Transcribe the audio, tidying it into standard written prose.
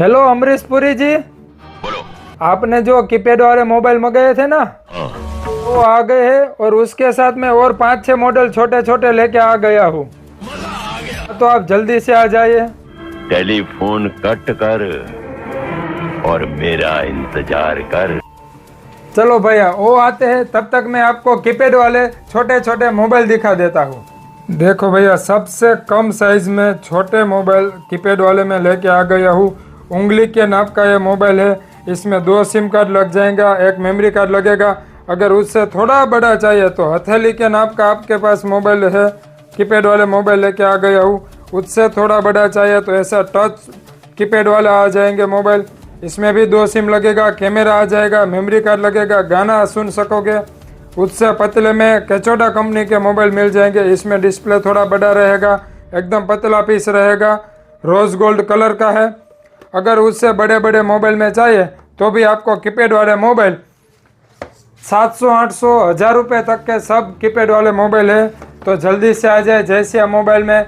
Hello Amrish Puri जी। बोलो। आपने जो कीपैड वाले मोबाइल मंगाए थे ना, हाँ। वो आ गए हैं और उसके साथ में और 5-6 मॉडल छोटे छोटे लेके आ गया हूँ। तो आप जल्दी से आ जाइए। टेलीफोन कट कर और मेरा इंतजार कर। चलो भैया, वो आते हैं, तब तक मैं आपको कीपैड वाले छोटे छोटे मोबाइल दिखा देता हूँ। देखो भैया, सबसे कम साइज में छोटे मोबाइल कीपैड वाले में लेके आ गया हूँ। उंगली के नाप का ये मोबाइल है। इसमें 2 सिम कार्ड लग जाएगा, एक मेमोरी कार्ड लगेगा। अगर उससे थोड़ा बड़ा चाहिए तो हथेली के नाप का आपके पास मोबाइल है, कीपैड वाले मोबाइल लेके आ गया हूँ। उससे थोड़ा बड़ा चाहिए तो ऐसा टच कीपैड वाले आ जाएंगे मोबाइल। इसमें भी 2 सिम लगेगा, कैमरा आ जाएगा, मेमोरी कार्ड लगेगा, गाना सुन सकोगे। उससे पतले में कैचोडा कंपनी के मोबाइल मिल जाएंगे। इसमें डिस्प्ले थोड़ा बड़ा रहेगा, एकदम पतला पीस रहेगा, रोज गोल्ड कलर का है। अगर उससे बड़े बड़े मोबाइल में चाहिए तो भी आपको कीपैड वाले मोबाइल 700, 800, 1000 रुपये तक के सब कीपैड वाले मोबाइल है। तो जल्दी से आ जाए जैसिया मोबाइल में।